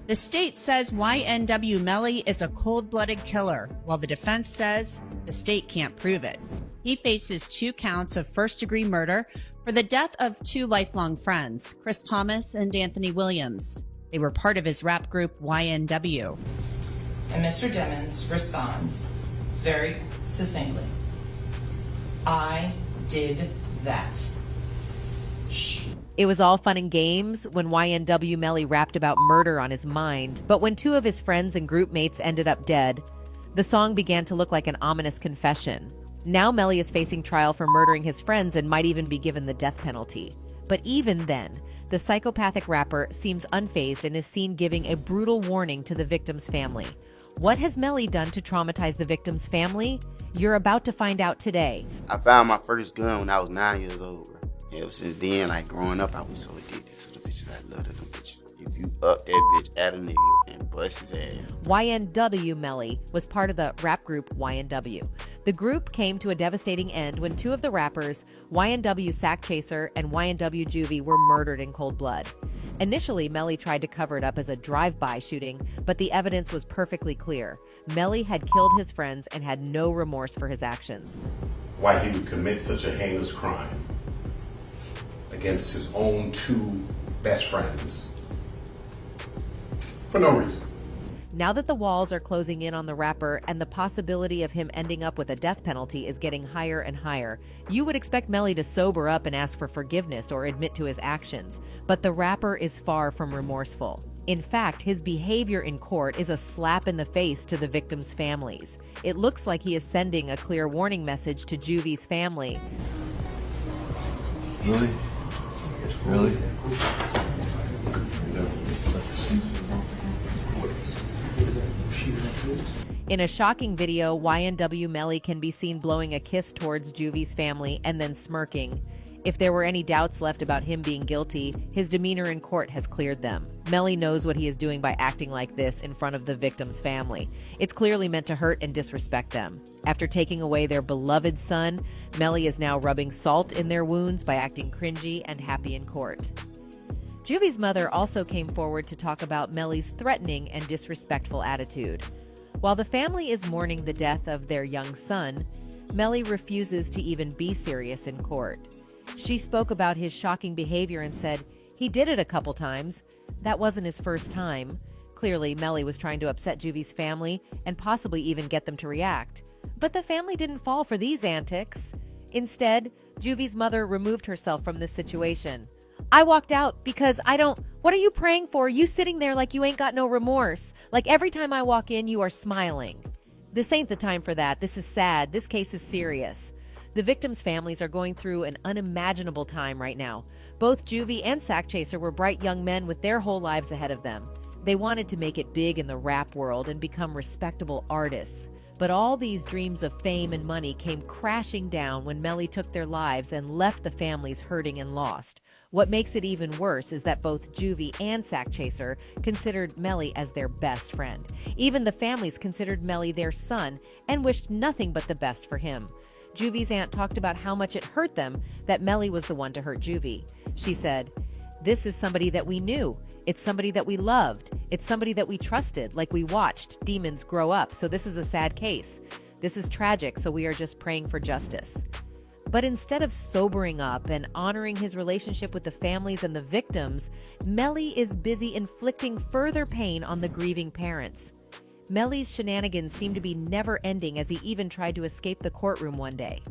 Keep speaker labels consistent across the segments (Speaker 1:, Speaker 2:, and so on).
Speaker 1: The state says YNW Melly is a cold-blooded killer, while the defense says the state can't prove it. He faces 2 counts of first-degree murder for the death of 2 lifelong friends, Chris Thomas and Anthony Williams. They were part of his rap group YNW.
Speaker 2: And Mr. Demmons responds very succinctly, "I did that." Shh.
Speaker 3: It was all fun and games when YNW Melly rapped about murder on his mind, but when 2 of his friends and group mates ended up dead, the song began to look like an ominous confession. Now Melly is facing trial for murdering his friends and might even be given the death penalty. But even then, the psychopathic rapper seems unfazed and is seen giving a brutal warning to the victim's family. What has Melly done to traumatize the victim's family? You're about to find out today.
Speaker 4: I found my first gun when I was 9 years old. Ever since then, like growing up, I was so addicted to the bitches. I love them bitches. If you up that bitch at a nigga and bust his ass.
Speaker 3: YNW Melly was part of the rap group YNW. The group came to a devastating end when 2 of the rappers, YNW Sack Chaser and YNW Juvie, were murdered in cold blood. Initially, Melly tried to cover it up as a drive-by shooting, but the evidence was perfectly clear. Melly had killed his friends and had no remorse for his actions.
Speaker 5: Why he would commit such a heinous crime against his own 2 best friends for no reason.
Speaker 3: Now that the walls are closing in on the rapper and the possibility of him ending up with a death penalty is getting higher and higher, you would expect Melly to sober up and ask for forgiveness or admit to his actions. But the rapper is far from remorseful. In fact, his behavior in court is a slap in the face to the victims' families. It looks like he is sending a clear warning message to Juvie's family.
Speaker 6: Really? Really?
Speaker 3: In a shocking video, YNW Melly can be seen blowing a kiss towards Juvie's family and then smirking. If there were any doubts left about him being guilty, his demeanor in court has cleared them. Melly knows what he is doing by acting like this in front of the victim's family. It's clearly meant to hurt and disrespect them. After taking away their beloved son, Melly is now rubbing salt in their wounds by acting cringy and happy in court. Juvie's mother also came forward to talk about Melly's threatening and disrespectful attitude. While the family is mourning the death of their young son, Melly refuses to even be serious in court. She spoke about his shocking behavior and said, "He did it a couple times. That wasn't his first time." Clearly, Melly was trying to upset Juvie's family and possibly even get them to react. But the family didn't fall for these antics. Instead, Juvie's mother removed herself from this situation. "I walked out because what are you praying for? You sitting there like you ain't got no remorse. Like every time I walk in, you are smiling. This ain't the time for that. This is sad. This case is serious." The victims' families are going through an unimaginable time right now. Both Juvie and Sack Chaser were bright young men with their whole lives ahead of them. They wanted to make it big in the rap world and become respectable artists. But all these dreams of fame and money came crashing down when Melly took their lives and left the families hurting and lost. What makes it even worse is that both Juvie and Sack Chaser considered Melly as their best friend. Even the families considered Melly their son and wished nothing but the best for him. Juvie's aunt talked about how much it hurt them that Melly was the one to hurt Juvie. She said, "This is somebody that we knew. It's somebody that we loved. It's somebody that we trusted, like we watched demons grow up. So this is a sad case. This is tragic, so we are just praying for justice." But instead of sobering up and honoring his relationship with the families and the victims, Melly is busy inflicting further pain on the grieving parents. Melly's shenanigans seem to be never ending as he even tried to escape the courtroom one day.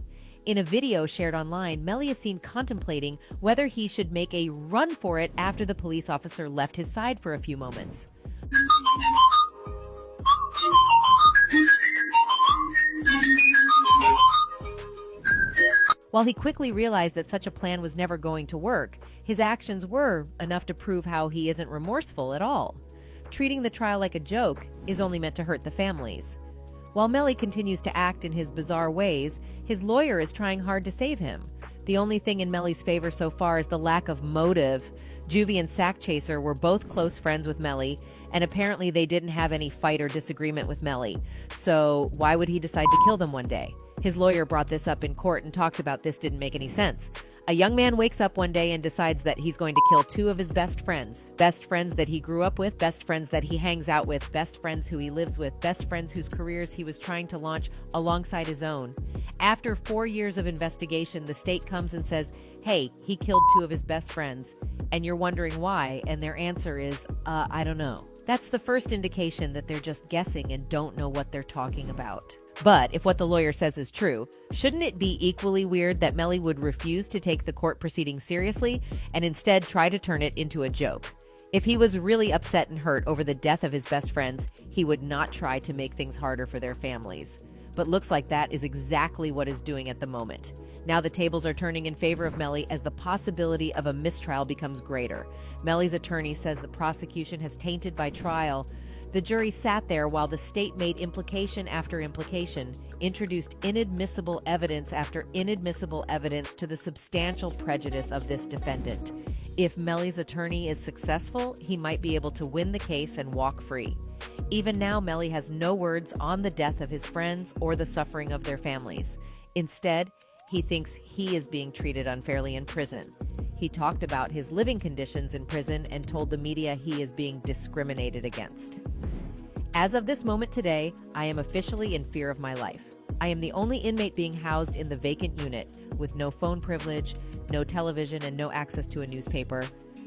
Speaker 3: In a video shared online, Melly is seen contemplating whether he should make a run for it after the police officer left his side for a few moments. While he quickly realized that such a plan was never going to work, his actions were enough to prove how he isn't remorseful at all. Treating the trial like a joke is only meant to hurt the families. While Melly continues to act in his bizarre ways, his lawyer is trying hard to save him. The only thing in Melly's favor so far is the lack of motive. Juvie and Sack Chaser were both close friends with Melly, and apparently they didn't have any fight or disagreement with Melly. So why would he decide to kill them one day? His lawyer brought this up in court and talked about this didn't make any sense. A young man wakes up one day and decides that he's going to kill two of his best friends that he grew up with, best friends that he hangs out with, best friends who he lives with, best friends whose careers he was trying to launch alongside his own. After 4 years of investigation, the state comes and says, hey, he killed two of his best friends. And you're wondering why, and their answer is, I don't know. That's the first indication that they're just guessing and don't know what they're talking about. But if what the lawyer says is true, shouldn't it be equally weird that Melly would refuse to take the court proceeding seriously and instead try to turn it into a joke? If he was really upset and hurt over the death of his best friends, he would not try to make things harder for their families. But looks like that is exactly what is doing at the moment. Now the tables are turning in favor of Melly as the possibility of a mistrial becomes greater. Melly's attorney says the prosecution has tainted by trial. The jury sat there while the state made implication after implication, introduced inadmissible evidence after inadmissible evidence to the substantial prejudice of this defendant. If Melly's attorney is successful, he might be able to win the case and walk free. Even now, Melly has no words on the death of his friends or the suffering of their families. Instead, he thinks he is being treated unfairly in prison. He talked about his living conditions in prison and told the media he is being discriminated against. As of this moment today, I am officially in fear of my life. I am the only inmate being housed in the vacant unit with no phone privilege, no television, and no access to a newspaper.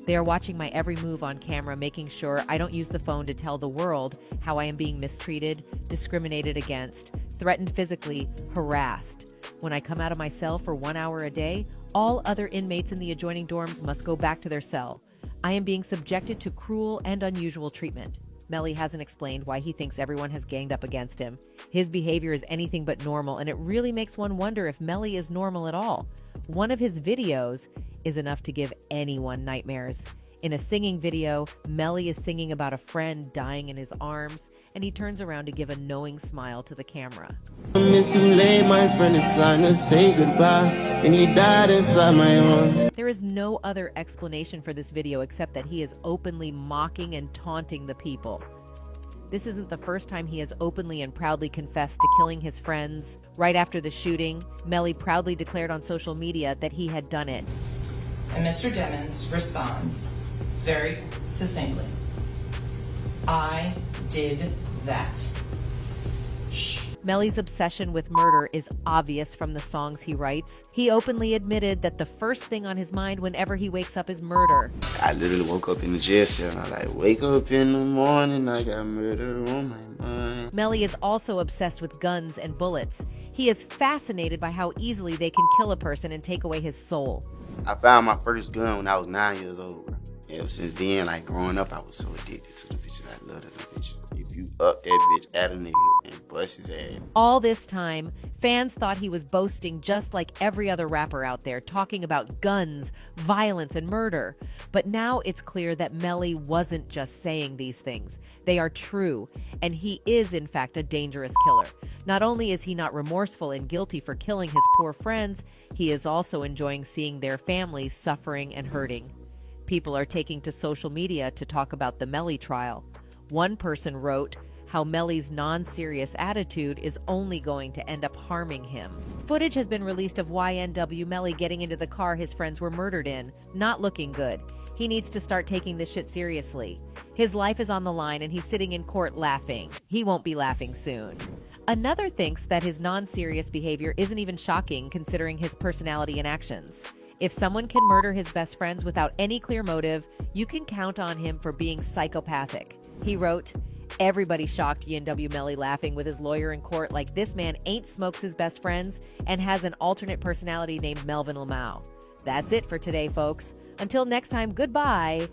Speaker 3: They are watching my every move on camera, making sure I don't use the phone to tell the world how I am being mistreated, discriminated against, threatened physically, harassed. When I come out of my cell for 1 hour a day, all other inmates in the adjoining dorms must go back to their cell. I am being subjected to cruel and unusual treatment. Melly hasn't explained why he thinks everyone has ganged up against him. His behavior is anything but normal, and it really makes one wonder if Melly is normal at all. One of his videos is enough to give anyone nightmares. In a singing video, Melly is singing about a friend dying in his arms, and he turns around to give a knowing smile to the camera.
Speaker 7: I miss you late, my friend, it's time to say goodbye, and he died inside my arms.
Speaker 3: There is no other explanation for this video except that he is openly mocking and taunting the people. This isn't the first time he has openly and proudly confessed to killing his friends. Right after the shooting, Melly proudly declared on social media that he had done it.
Speaker 2: And Mr. Demons responds very succinctly, I did that. Shh.
Speaker 3: Melly's obsession with murder is obvious from the songs he writes. He openly admitted that the first thing on his mind whenever he wakes up is murder.
Speaker 4: I literally woke up in the jail cell and I like, wake up in the morning, I got murder on my mind.
Speaker 3: Melly is also obsessed with guns and bullets. He is fascinated by how easily they can kill a person and take away his soul.
Speaker 4: I found my first gun when I was 9 years old, bro. Ever since then, like growing up, I was so addicted to the bitches. I love that bitch. If you up that bitch at a nigga and bust his ass.
Speaker 3: All this time, fans thought he was boasting just like every other rapper out there, talking about guns, violence, and murder. But now it's clear that Melly wasn't just saying these things. They are true, and he is in fact a dangerous killer. Not only is he not remorseful and guilty for killing his poor friends, he is also enjoying seeing their families suffering and hurting. People are taking to social media to talk about the Melly trial. One person wrote how Melly's non-serious attitude is only going to end up harming him. Footage has been released of YNW Melly getting into the car his friends were murdered in. Not looking good. He needs to start taking this shit seriously. His life is on the line and he's sitting in court laughing. He won't be laughing soon. Another thinks that his non-serious behavior isn't even shocking considering his personality and actions. If someone can murder his best friends without any clear motive, you can count on him for being psychopathic. He wrote, everybody shocked YNW Melly laughing with his lawyer in court like this man ain't smokes his best friends and has an alternate personality named Melvin Lamau. That's it for today, folks. Until next time, goodbye.